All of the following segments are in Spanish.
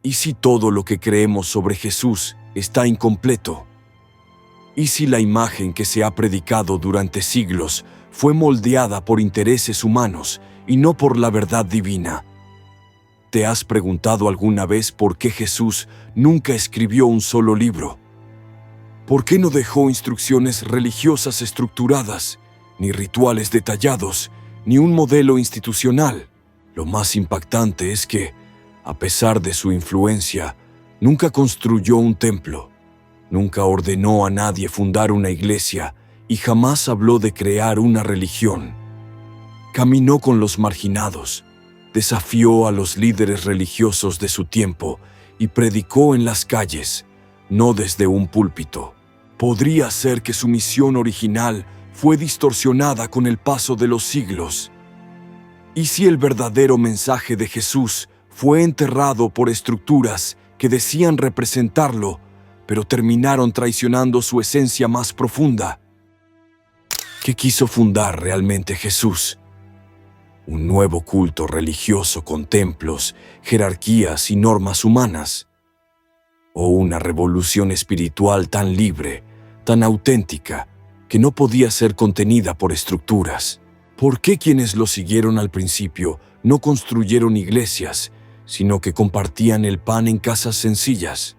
¿Y si todo lo que creemos sobre Jesús está incompleto? ¿Y si la imagen que se ha predicado durante siglos fue moldeada por intereses humanos y no por la verdad divina? ¿Te has preguntado alguna vez por qué Jesús nunca escribió un solo libro? ¿Por qué no dejó instrucciones religiosas estructuradas, ni rituales detallados, ni un modelo institucional? Lo más impactante es que, a pesar de su influencia, nunca construyó un templo, nunca ordenó a nadie fundar una iglesia y jamás habló de crear una religión. Caminó con los marginados, desafió a los líderes religiosos de su tiempo y predicó en las calles, no desde un púlpito. Podría ser que su misión original fue distorsionada con el paso de los siglos. ¿Y si el verdadero mensaje de Jesús fue enterrado por estructuras que decían representarlo, pero terminaron traicionando su esencia más profunda? ¿Qué quiso fundar realmente Jesús? ¿Un nuevo culto religioso con templos, jerarquías y normas humanas? ¿O una revolución espiritual tan libre, tan auténtica, que no podía ser contenida por estructuras? ¿Por qué quienes lo siguieron al principio no construyeron iglesias, sino que compartían el pan en casas sencillas?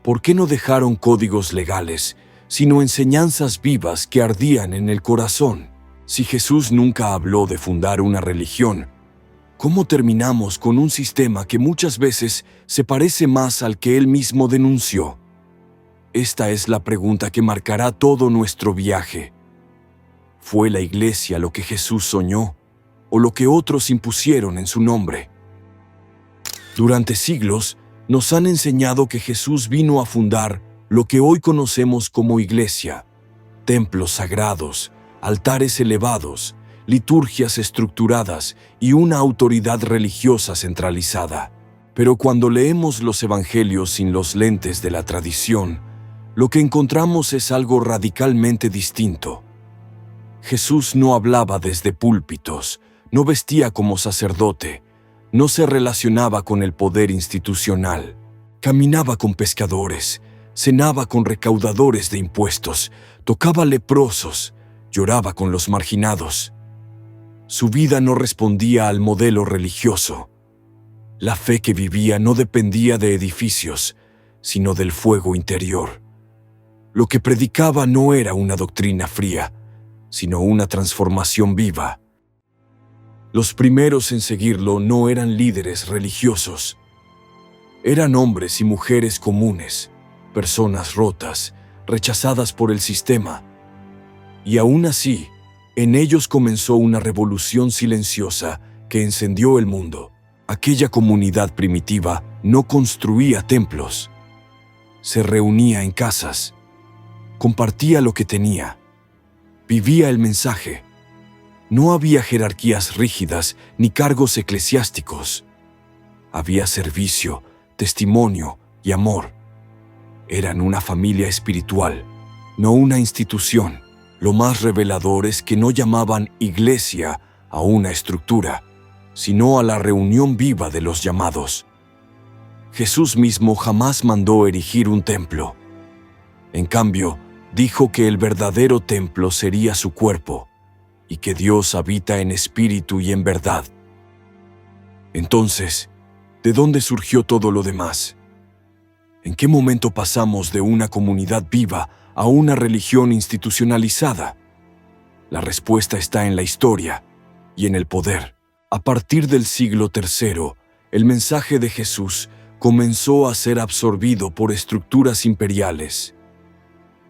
¿Por qué no dejaron códigos legales, sino enseñanzas vivas que ardían en el corazón? Si Jesús nunca habló de fundar una religión, ¿cómo terminamos con un sistema que muchas veces se parece más al que él mismo denunció? Esta es la pregunta que marcará todo nuestro viaje. ¿Fue la iglesia lo que Jesús soñó o lo que otros impusieron en su nombre? Durante siglos, nos han enseñado que Jesús vino a fundar lo que hoy conocemos como iglesia, templos sagrados, altares elevados, liturgias estructuradas y una autoridad religiosa centralizada. Pero cuando leemos los evangelios sin los lentes de la tradición, lo que encontramos es algo radicalmente distinto. Jesús no hablaba desde púlpitos, no vestía como sacerdote, no se relacionaba con el poder institucional. Caminaba con pescadores, cenaba con recaudadores de impuestos, tocaba leprosos, lloraba con los marginados. Su vida no respondía al modelo religioso. La fe que vivía no dependía de edificios, sino del fuego interior. Lo que predicaba no era una doctrina fría, sino una transformación viva. Los primeros en seguirlo no eran líderes religiosos. Eran hombres y mujeres comunes, personas rotas, rechazadas por el sistema. Y aún así, en ellos comenzó una revolución silenciosa que encendió el mundo. Aquella comunidad primitiva no construía templos. Se reunía en casas. Compartía lo que tenía. Vivía el mensaje. No había jerarquías rígidas ni cargos eclesiásticos. Había servicio, testimonio y amor. Eran una familia espiritual, no una institución. Lo más revelador es que no llamaban iglesia a una estructura, sino a la reunión viva de los llamados. Jesús mismo jamás mandó erigir un templo. En cambio, dijo que el verdadero templo sería su cuerpo, y que Dios habita en espíritu y en verdad. Entonces, ¿de dónde surgió todo lo demás? ¿En qué momento pasamos de una comunidad viva a una religión institucionalizada? La respuesta está en la historia y en el poder. A partir del siglo III, el mensaje de Jesús comenzó a ser absorbido por estructuras imperiales.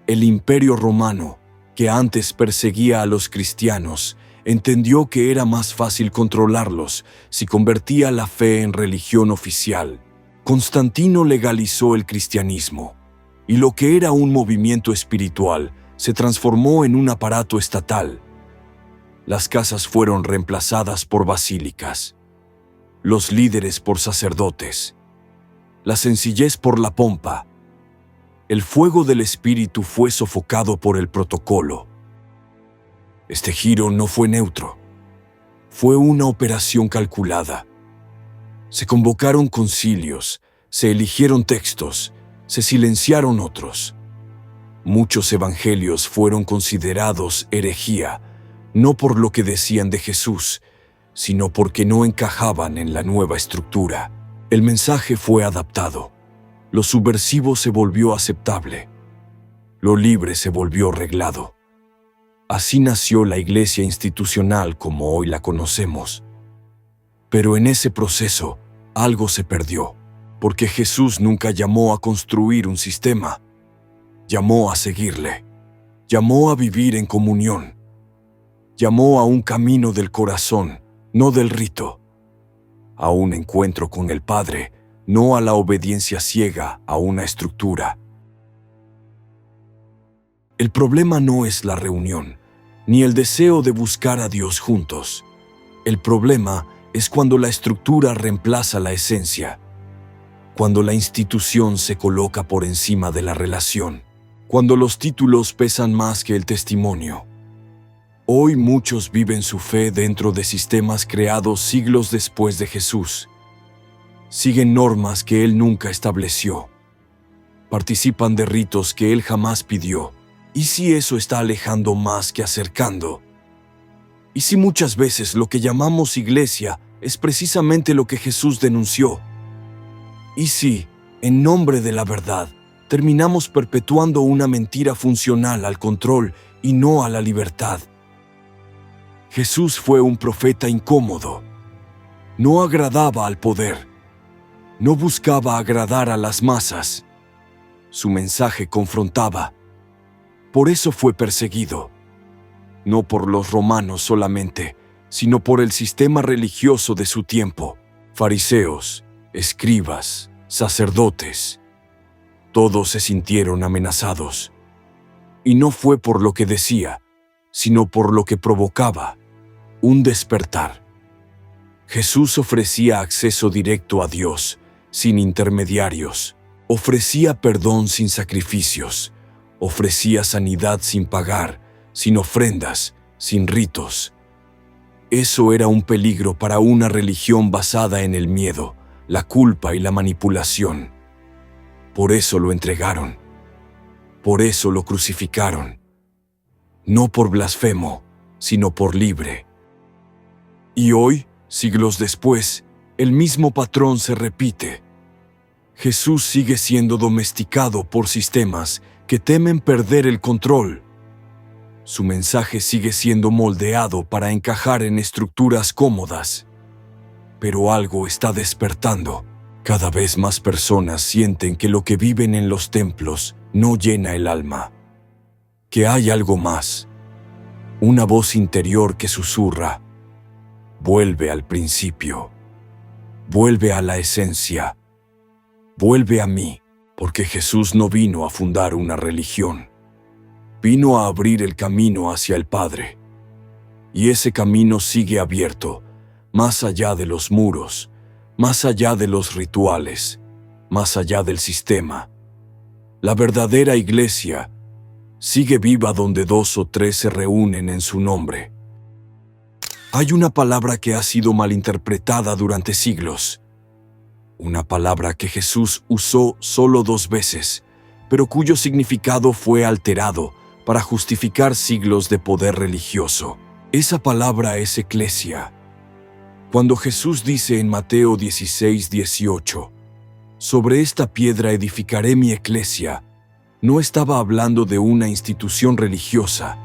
El Imperio Romano, que antes perseguía a los cristianos, entendió que era más fácil controlarlos si convertía la fe en religión oficial. Constantino legalizó el cristianismo, y lo que era un movimiento espiritual se transformó en un aparato estatal. Las casas fueron reemplazadas por basílicas, los líderes por sacerdotes, la sencillez por la pompa. El fuego del espíritu fue sofocado por el protocolo. Este giro no fue neutro. Fue una operación calculada. Se convocaron concilios, Se eligieron textos, se silenciaron otros. Muchos evangelios fueron considerados herejía, no por lo que decían de Jesús, sino porque no encajaban en la nueva estructura. El mensaje fue adaptado. Lo subversivo se volvió aceptable. Lo libre se volvió reglado. Así nació la iglesia institucional como hoy la conocemos. Pero en ese proceso, algo se perdió, porque Jesús nunca llamó a construir un sistema. Llamó a seguirle. Llamó a vivir en comunión. Llamó a un camino del corazón, no del rito. A un encuentro con el Padre, no a la obediencia ciega a una estructura. El problema no es la reunión, ni el deseo de buscar a Dios juntos. El problema es cuando la estructura reemplaza la esencia, cuando la institución se coloca por encima de la relación, cuando los títulos pesan más que el testimonio. Hoy muchos viven su fe dentro de sistemas creados siglos después de Jesús. Siguen normas que Él nunca estableció. Participan de ritos que Él jamás pidió. ¿Y si eso está alejando más que acercando? ¿Y si muchas veces lo que llamamos iglesia es precisamente lo que Jesús denunció? ¿Y si, en nombre de la verdad, terminamos perpetuando una mentira funcional al control y no a la libertad? Jesús fue un profeta incómodo. No agradaba al poder. No buscaba agradar a las masas. Su mensaje confrontaba. Por eso fue perseguido. No por los romanos solamente, sino por el sistema religioso de su tiempo. Fariseos, escribas, sacerdotes. Todos se sintieron amenazados. Y no fue por lo que decía, sino por lo que provocaba. Un despertar. Jesús ofrecía acceso directo a Dios, sin intermediarios. Ofrecía perdón sin sacrificios. Ofrecía sanidad sin pagar, sin ofrendas, sin ritos. Eso era un peligro para una religión basada en el miedo, la culpa y la manipulación. Por eso lo entregaron. Por eso lo crucificaron. No por blasfemo, sino por libre. Y hoy, siglos después, el mismo patrón se repite. Jesús sigue siendo domesticado por sistemas que temen perder el control. Su mensaje sigue siendo moldeado para encajar en estructuras cómodas. Pero algo está despertando. Cada vez más personas sienten que lo que viven en los templos no llena el alma. Que hay algo más. Una voz interior que susurra. Vuelve al principio. Vuelve a la esencia. Vuelve a mí, porque Jesús no vino a fundar una religión. Vino a abrir el camino hacia el Padre. Y ese camino sigue abierto, más allá de los muros, más allá de los rituales, más allá del sistema. La verdadera iglesia sigue viva donde 2 o 3 se reúnen en su nombre. Hay una palabra que ha sido malinterpretada durante siglos. Una palabra que Jesús usó solo 2 veces, pero cuyo significado fue alterado para justificar siglos de poder religioso. Esa palabra es eclesia. Cuando Jesús dice en Mateo 16:18, «Sobre esta piedra edificaré mi eclesia», no estaba hablando de una institución religiosa.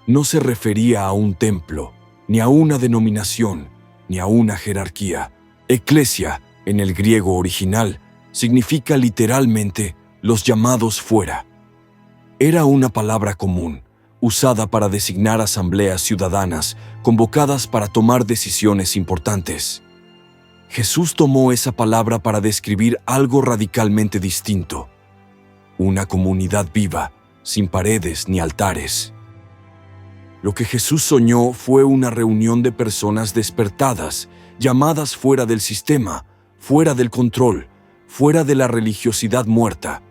No se refería a un templo, ni a una denominación, ni a una jerarquía. Eclesia, en el griego original, significa literalmente los llamados fuera. Era una palabra común, usada para designar asambleas ciudadanas convocadas para tomar decisiones importantes. Jesús tomó esa palabra para describir algo radicalmente distinto. Una comunidad viva, sin paredes ni altares. Lo que Jesús soñó fue una reunión de personas despertadas, llamadas fuera del sistema, fuera del control, fuera de la religiosidad muerta.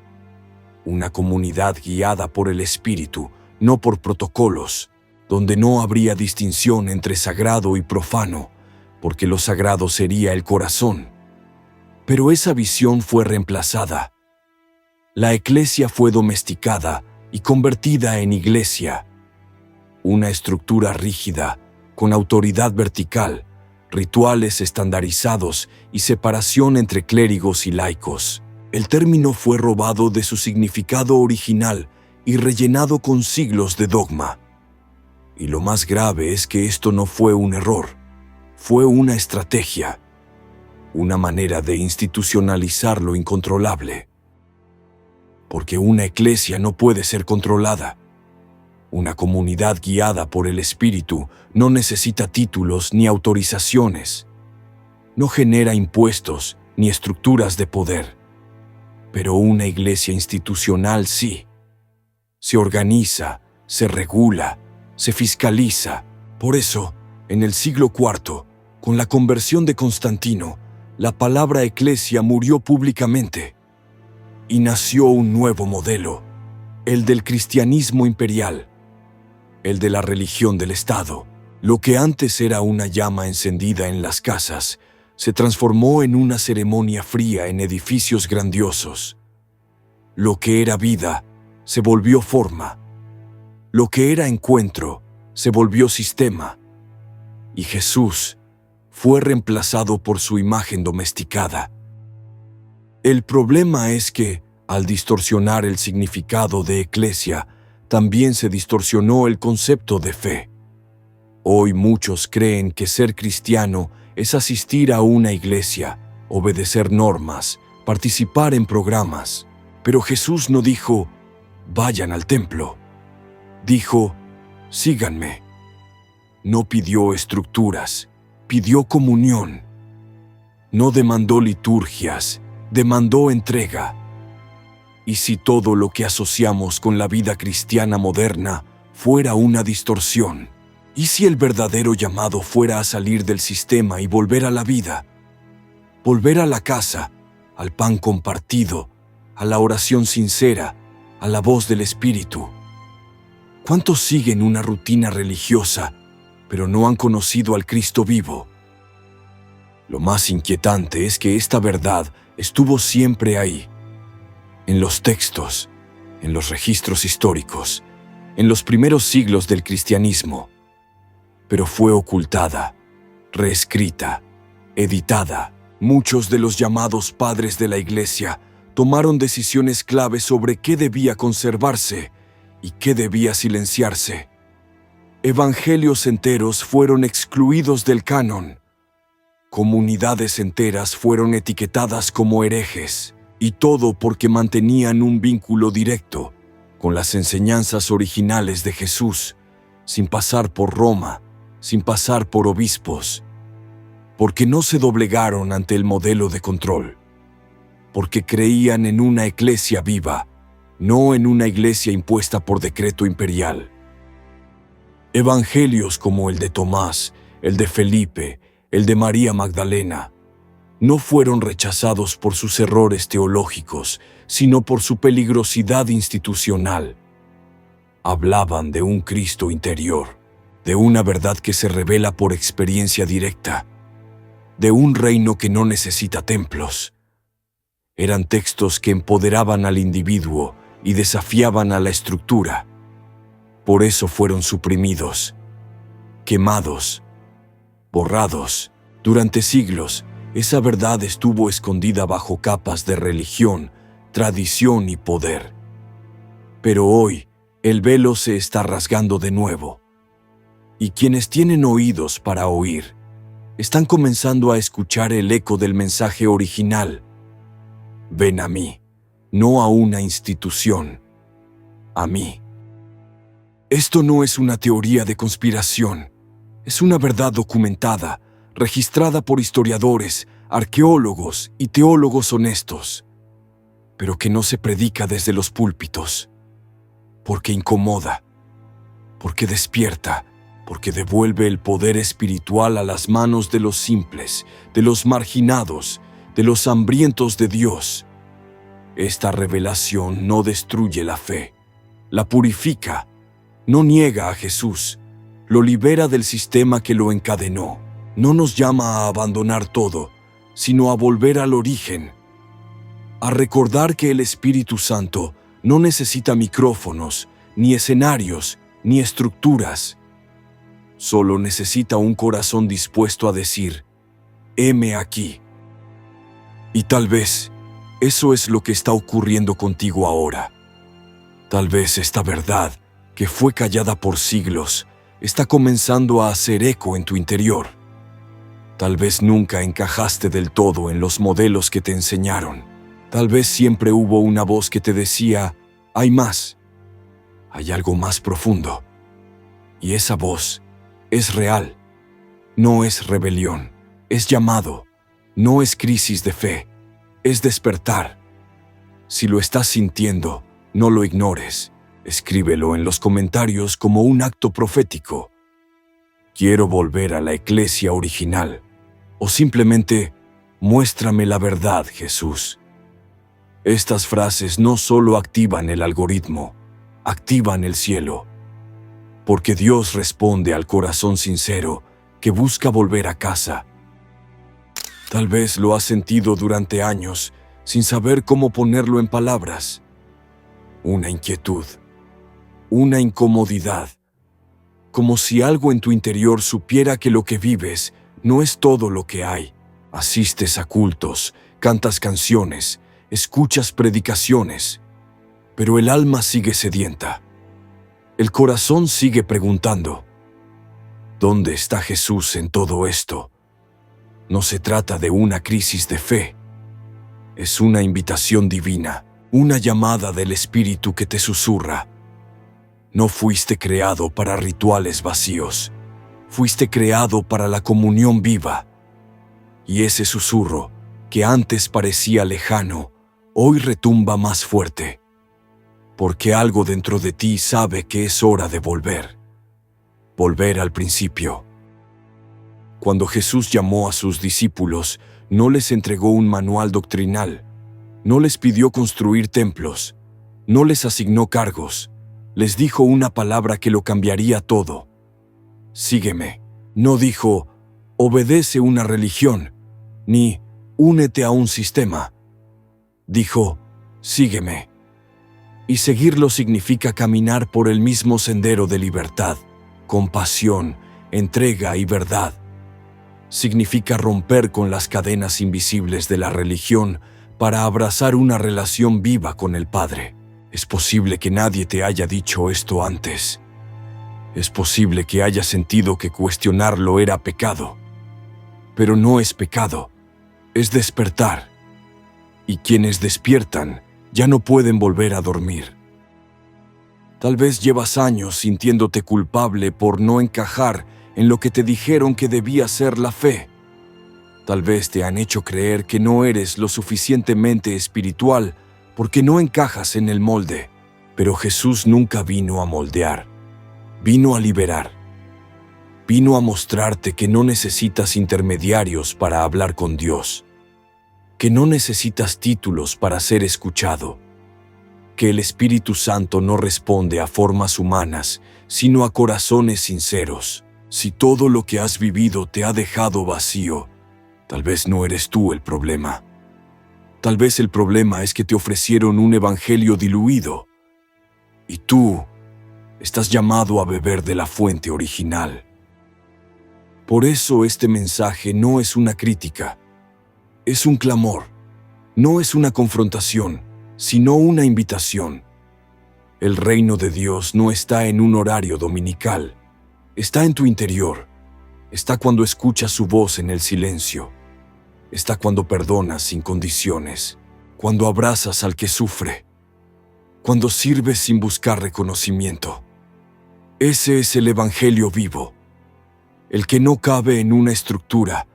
Una comunidad guiada por el Espíritu, no por protocolos, donde no habría distinción entre sagrado y profano, porque lo sagrado sería el corazón. Pero esa visión fue reemplazada. La eclesia fue domesticada y convertida en iglesia. Una estructura rígida, con autoridad vertical, rituales estandarizados y separación entre clérigos y laicos. El término fue robado de su significado original y rellenado con siglos de dogma. Y lo más grave es que esto no fue un error, fue una estrategia, una manera de institucionalizar lo incontrolable. Porque una eclesia no puede ser controlada. Una comunidad guiada por el Espíritu no necesita títulos ni autorizaciones. No genera impuestos ni estructuras de poder. Pero una iglesia institucional sí. Se organiza, se regula, se fiscaliza. Por eso, en el siglo IV, con la conversión de Constantino, la palabra eclesia murió públicamente. Y nació un nuevo modelo, el del cristianismo imperial, el de la religión del Estado. Lo que antes era una llama encendida en las casas, se transformó en una ceremonia fría en edificios grandiosos. Lo que era vida, se volvió forma. Lo que era encuentro, se volvió sistema. Y Jesús fue reemplazado por su imagen domesticada. El problema es que, al distorsionar el significado de eclesia, también se distorsionó el concepto de fe. Hoy muchos creen que ser cristiano es asistir a una iglesia, obedecer normas, participar en programas. Pero Jesús no dijo, vayan al templo. Dijo, síganme. No pidió estructuras, pidió comunión. No demandó liturgias, demandó entrega. Y si todo lo que asociamos con la vida cristiana moderna fuera una distorsión, y si el verdadero llamado fuera a salir del sistema y volver a la vida, volver a la casa, al pan compartido, a la oración sincera, a la voz del Espíritu. ¿Cuántos siguen una rutina religiosa, pero no han conocido al Cristo vivo? Lo más inquietante es que esta verdad estuvo siempre ahí, en los textos, en los registros históricos, en los primeros siglos del cristianismo, pero fue ocultada, reescrita, editada. Muchos de los llamados padres de la Iglesia tomaron decisiones clave sobre qué debía conservarse y qué debía silenciarse. Evangelios enteros fueron excluidos del canon. Comunidades enteras fueron etiquetadas como herejes, y todo porque mantenían un vínculo directo con las enseñanzas originales de Jesús, sin pasar por Roma, sin pasar por obispos, porque no se doblegaron ante el modelo de control, porque creían en una eclesia viva, no en una iglesia impuesta por decreto imperial. Evangelios como el de Tomás, el de Felipe, el de María Magdalena, no fueron rechazados por sus errores teológicos, sino por su peligrosidad institucional. Hablaban de un Cristo interior, de una verdad que se revela por experiencia directa, de un reino que no necesita templos. Eran textos que empoderaban al individuo y desafiaban a la estructura. Por eso fueron suprimidos, quemados, borrados. Durante siglos, esa verdad estuvo escondida bajo capas de religión, tradición y poder. Pero hoy, el velo se está rasgando de nuevo. Y quienes tienen oídos para oír, están comenzando a escuchar el eco del mensaje original. Ven a mí, no a una institución, a mí. Esto no es una teoría de conspiración, es una verdad documentada, registrada por historiadores, arqueólogos y teólogos honestos, pero que no se predica desde los púlpitos, porque incomoda, porque despierta, porque devuelve el poder espiritual a las manos de los simples, de los marginados, de los hambrientos de Dios. Esta revelación no destruye la fe, la purifica, no niega a Jesús, lo libera del sistema que lo encadenó. No nos llama a abandonar todo, sino a volver al origen, a recordar que el Espíritu Santo no necesita micrófonos, ni escenarios, ni estructuras. Solo necesita un corazón dispuesto a decir, heme aquí. Y tal vez eso es lo que está ocurriendo contigo ahora. Tal vez esta verdad, que fue callada por siglos, está comenzando a hacer eco en tu interior. Tal vez nunca encajaste del todo en los modelos que te enseñaron. Tal vez siempre hubo una voz que te decía, hay más, hay algo más profundo. Y esa voz es real, no es rebelión, es llamado, no es crisis de fe, es despertar. Si lo estás sintiendo, no lo ignores. Escríbelo en los comentarios como un acto profético. Quiero volver a la iglesia original. O simplemente, muéstrame la verdad, Jesús. Estas frases no solo activan el algoritmo, activan el cielo. Porque Dios responde al corazón sincero que busca volver a casa. Tal vez lo has sentido durante años sin saber cómo ponerlo en palabras. Una inquietud, una incomodidad, como si algo en tu interior supiera que lo que vives no es todo lo que hay. Asistes a cultos, cantas canciones, escuchas predicaciones, pero el alma sigue sedienta. El corazón sigue preguntando, ¿dónde está Jesús en todo esto? No se trata de una crisis de fe. Es una invitación divina, una llamada del Espíritu que te susurra. No fuiste creado para rituales vacíos. Fuiste creado para la comunión viva. Y ese susurro, que antes parecía lejano, hoy retumba más fuerte. Porque algo dentro de ti sabe que es hora de volver. Volver al principio. Cuando Jesús llamó a sus discípulos, no les entregó un manual doctrinal, no les pidió construir templos, no les asignó cargos, les dijo una palabra que lo cambiaría todo. Sígueme. No dijo, obedece una religión, ni únete a un sistema. Dijo, sígueme. Y seguirlo significa caminar por el mismo sendero de libertad, compasión, entrega y verdad. Significa romper con las cadenas invisibles de la religión para abrazar una relación viva con el Padre. Es posible que nadie te haya dicho esto antes. Es posible que hayas sentido que cuestionarlo era pecado. Pero no es pecado, es despertar. Y quienes despiertan ya no pueden volver a dormir. Tal vez llevas años sintiéndote culpable por no encajar en lo que te dijeron que debía ser la fe. Tal vez te han hecho creer que no eres lo suficientemente espiritual porque no encajas en el molde. Pero Jesús nunca vino a moldear, vino a liberar. Vino a mostrarte que no necesitas intermediarios para hablar con Dios, que no necesitas títulos para ser escuchado, que el Espíritu Santo no responde a formas humanas, sino a corazones sinceros. Si todo lo que has vivido te ha dejado vacío, tal vez no eres tú el problema. Tal vez el problema es que te ofrecieron un evangelio diluido, y tú estás llamado a beber de la fuente original. Por eso este mensaje no es una crítica, es un clamor, no es una confrontación, sino una invitación. El reino de Dios no está en un horario dominical, está en tu interior, está cuando escuchas su voz en el silencio, está cuando perdonas sin condiciones, cuando abrazas al que sufre, cuando sirves sin buscar reconocimiento. Ese es el evangelio vivo, el que no cabe en una estructura,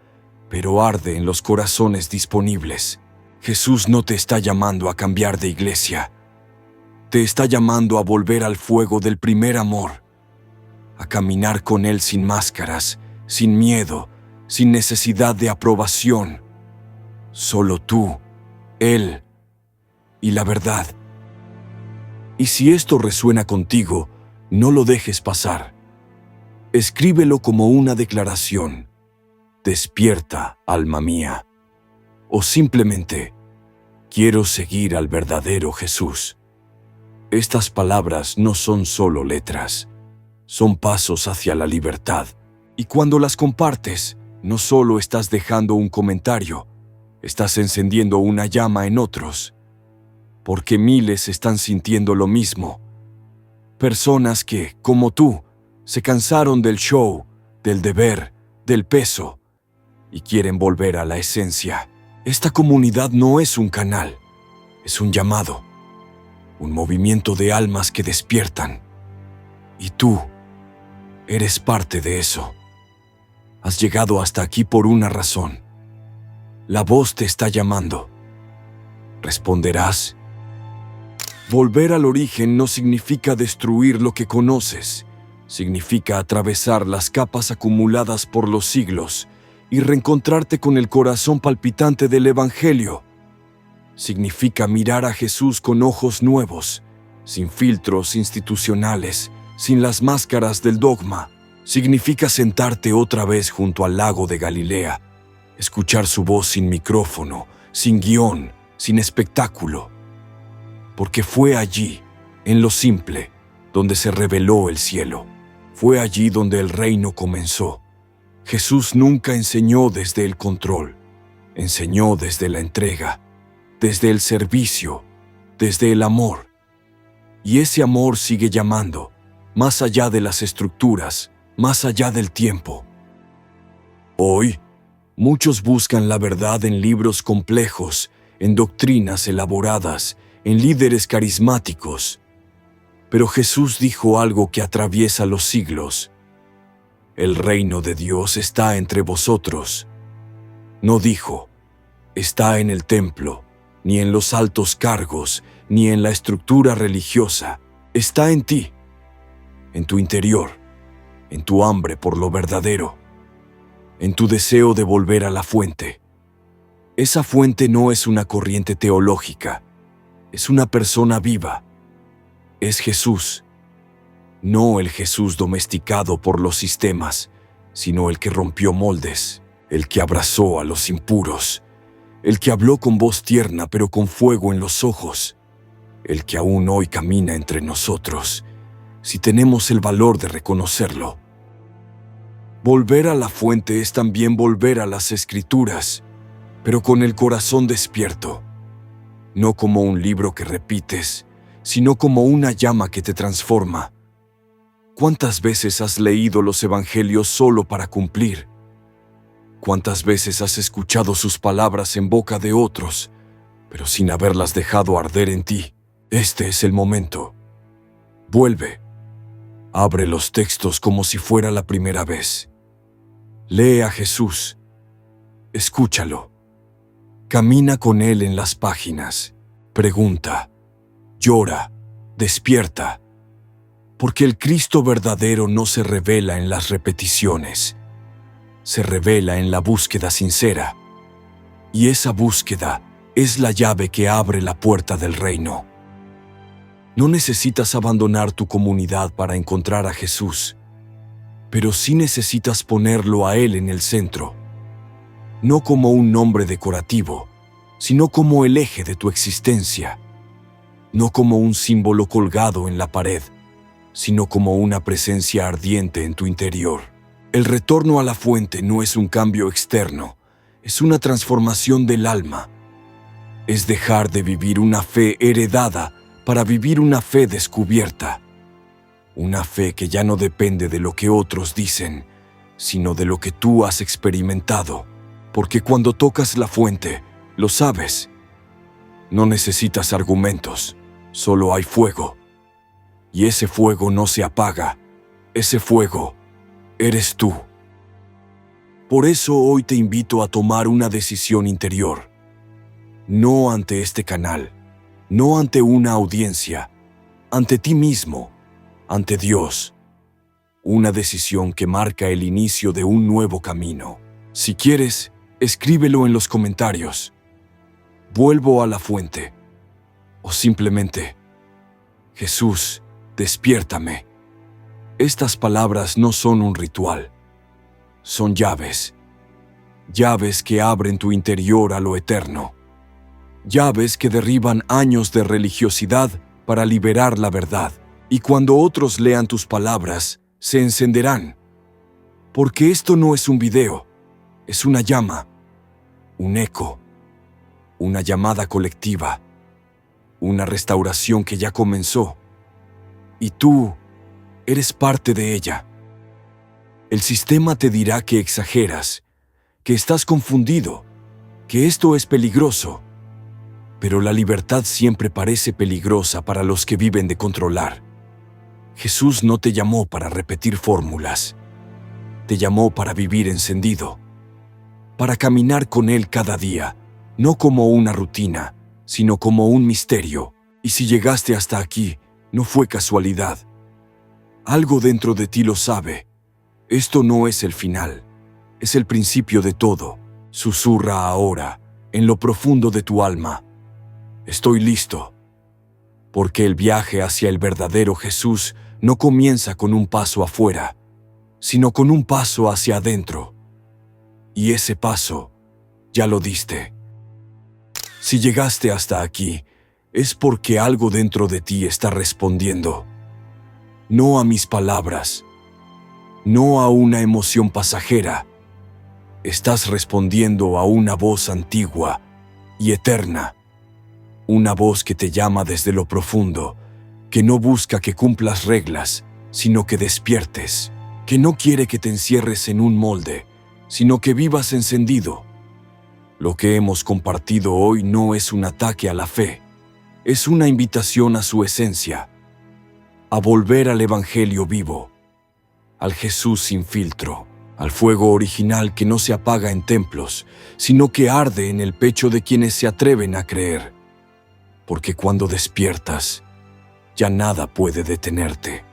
pero arde en los corazones disponibles. Jesús no te está llamando a cambiar de iglesia, te está llamando a volver al fuego del primer amor, a caminar con Él sin máscaras, sin miedo, sin necesidad de aprobación. Solo tú, Él y la verdad. Y si esto resuena contigo, no lo dejes pasar. Escríbelo como una declaración. Despierta, alma mía. o simplemente quiero seguir al verdadero Jesús. Estas palabras no son solo letras, son pasos hacia la libertad. Y cuando las compartes, no solo estás dejando un comentario, estás encendiendo una llama en otros, porque miles están sintiendo lo mismo. Personas que, como tú, se cansaron del show, del deber, del peso, y quieren volver a la esencia. Esta comunidad no es un canal, es un llamado, un movimiento de almas que despiertan. Y tú eres parte de eso. Has llegado hasta aquí por una razón. La voz te está llamando. ¿Responderás? Volver al origen no significa destruir lo que conoces. Significa atravesar las capas acumuladas por los siglos y reencontrarte con el corazón palpitante del Evangelio. Significa mirar a Jesús con ojos nuevos, sin filtros institucionales, sin las máscaras del dogma. Significa sentarte otra vez junto al lago de Galilea, escuchar su voz sin micrófono, sin guión, sin espectáculo. Porque fue allí, en lo simple, donde se reveló el cielo. Fue allí donde el reino comenzó. Jesús nunca enseñó desde el control, enseñó desde la entrega, desde el servicio, desde el amor. Y ese amor sigue llamando, más allá de las estructuras, más allá del tiempo. Hoy, muchos buscan la verdad en libros complejos, en doctrinas elaboradas, en líderes carismáticos. Pero Jesús dijo algo que atraviesa los siglos. El reino de Dios está entre vosotros. No dijo, está en el templo, ni en los altos cargos, ni en la estructura religiosa. Está en ti, en tu interior, en tu hambre por lo verdadero, en tu deseo de volver a la fuente. Esa fuente no es una corriente teológica, es una persona viva. Es Jesús, no el Jesús domesticado por los sistemas, sino el que rompió moldes, el que abrazó a los impuros, el que habló con voz tierna pero con fuego en los ojos, el que aún hoy camina entre nosotros, si tenemos el valor de reconocerlo. Volver a la fuente es también volver a las Escrituras, pero con el corazón despierto, no como un libro que repites, sino como una llama que te transforma. ¿Cuántas veces has leído los evangelios solo para cumplir? ¿Cuántas veces has escuchado sus palabras en boca de otros, pero sin haberlas dejado arder en ti? Este es el momento. Vuelve. Abre los textos como si fuera la primera vez. Lee a Jesús. Escúchalo. Camina con Él en las páginas. Pregunta. Llora. Despierta. Porque el Cristo verdadero no se revela en las repeticiones. Se revela en la búsqueda sincera. Y esa búsqueda es la llave que abre la puerta del reino. No necesitas abandonar tu comunidad para encontrar a Jesús, pero sí necesitas ponerlo a Él en el centro. No como un nombre decorativo, sino como el eje de tu existencia. No como un símbolo colgado en la pared, sino como una presencia ardiente en tu interior. El retorno a la fuente no es un cambio externo, es una transformación del alma. Es dejar de vivir una fe heredada para vivir una fe descubierta. Una fe que ya no depende de lo que otros dicen, sino de lo que tú has experimentado. Porque cuando tocas la fuente, lo sabes. No necesitas argumentos, solo hay fuego. Y ese fuego no se apaga. Ese fuego eres tú. Por eso hoy te invito a tomar una decisión interior. No ante este canal, no ante una audiencia, ante ti mismo, ante Dios. Una decisión que marca el inicio de un nuevo camino. Si quieres, escríbelo en los comentarios. Vuelvo a la fuente. O simplemente, Jesús, despiértame. Estas palabras no son un ritual, son llaves. llaves que abren tu interior a lo eterno, llaves que derriban años de religiosidad para liberar la verdad. Y cuando otros lean tus palabras, se encenderán. Porque esto no es un video, es una llama, un eco, una llamada colectiva, una restauración que ya comenzó. Y tú eres parte de ella. El sistema te dirá que exageras, que estás confundido, que esto es peligroso. Pero la libertad siempre parece peligrosa para los que viven de controlar. Jesús no te llamó para repetir fórmulas. Te llamó para vivir encendido, para caminar con Él cada día, no como una rutina, sino como un misterio. Y si llegaste hasta aquí, no fue casualidad. Algo dentro de ti lo sabe. Esto no es el final, es el principio de todo. Susurra ahora, en lo profundo de tu alma: estoy listo. Porque el viaje hacia el verdadero Jesús no comienza con un paso afuera, sino con un paso hacia adentro. Y ese paso ya lo diste. Si llegaste hasta aquí, es porque algo dentro de ti está respondiendo. No a mis palabras, no a una emoción pasajera. Estás respondiendo a una voz antigua y eterna. Una voz que te llama desde lo profundo, que no busca que cumplas reglas, sino que despiertes, que no quiere que te encierres en un molde, sino que vivas encendido. Lo que hemos compartido hoy no es un ataque a la fe, es una invitación a su esencia, a volver al Evangelio vivo, al Jesús sin filtro, al fuego original que no se apaga en templos, sino que arde en el pecho de quienes se atreven a creer. Porque cuando despiertas, ya nada puede detenerte.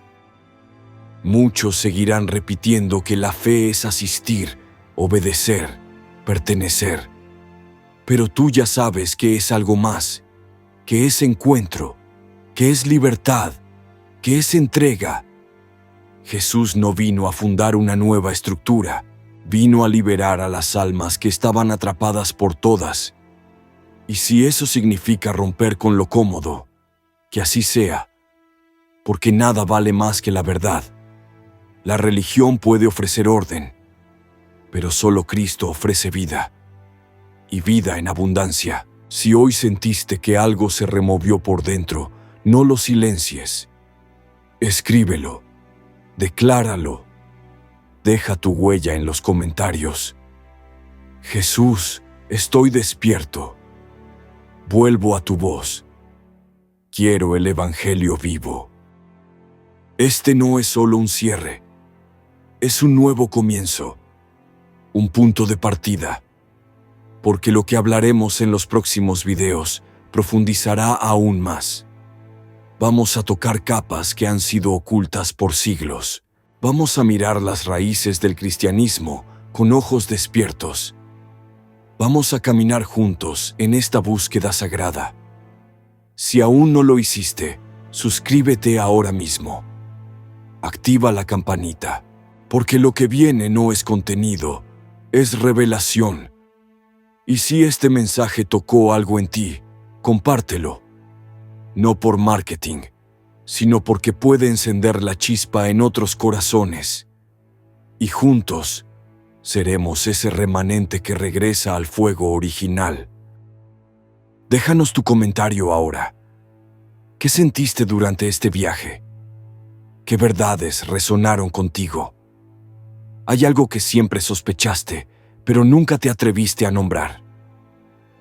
Muchos seguirán repitiendo que la fe es asistir, obedecer, pertenecer. Pero tú ya sabes que es algo más, que es encuentro, que es libertad, que es entrega. Jesús no vino a fundar una nueva estructura, vino a liberar a las almas que estaban atrapadas por todas. Y si eso significa romper con lo cómodo, que así sea, porque nada vale más que la verdad. La religión puede ofrecer orden, pero solo Cristo ofrece vida, y vida en abundancia. Si hoy sentiste que algo se removió por dentro, no lo silencies. Escríbelo, decláralo, deja tu huella en los comentarios. Jesús, estoy despierto. Vuelvo a tu voz. Quiero el Evangelio vivo. Este no es solo un cierre, es un nuevo comienzo, un punto de partida, porque lo que hablaremos en los próximos videos profundizará aún más. Vamos a tocar capas que han sido ocultas por siglos. Vamos a mirar las raíces del cristianismo con ojos despiertos. Vamos a caminar juntos en esta búsqueda sagrada. Si aún no lo hiciste, suscríbete ahora mismo. Activa la campanita, porque lo que viene no es contenido, es revelación. Y si este mensaje tocó algo en ti, compártelo. No por marketing, sino porque puede encender la chispa en otros corazones. Y juntos seremos ese remanente que regresa al fuego original. Déjanos tu comentario ahora. ¿Qué sentiste durante este viaje? ¿Qué verdades resonaron contigo? Hay algo que siempre sospechaste, pero nunca te atreviste a nombrar.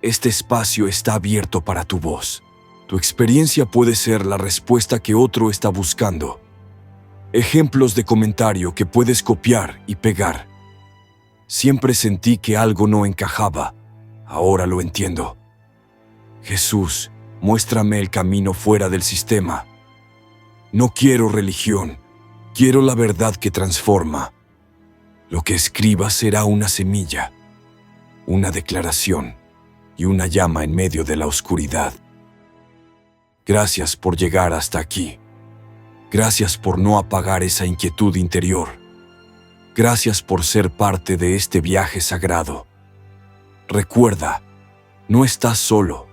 Este espacio está abierto para tu voz. Tu experiencia puede ser la respuesta que otro está buscando. Ejemplos de comentario que puedes copiar y pegar. Siempre sentí que algo no encajaba. Ahora lo entiendo. Jesús, muéstrame el camino fuera del sistema. No quiero religión, quiero la verdad que transforma. Lo que escribas será una semilla, una declaración y una llama en medio de la oscuridad. Gracias por llegar hasta aquí. Gracias por no apagar esa inquietud interior. Gracias por ser parte de este viaje sagrado. Recuerda, no estás solo.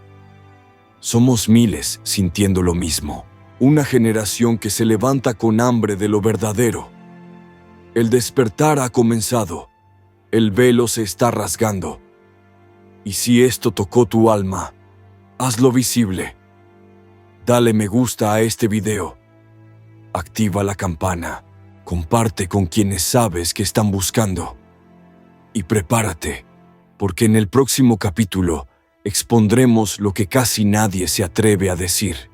Somos miles sintiendo lo mismo. Una generación que se levanta con hambre de lo verdadero. El despertar ha comenzado. El velo se está rasgando. Y si esto tocó tu alma, hazlo visible. Dale me gusta a este video. Activa la campana. Comparte con quienes sabes que están buscando. Y prepárate, porque en el próximo capítulo expondremos lo que casi nadie se atreve a decir.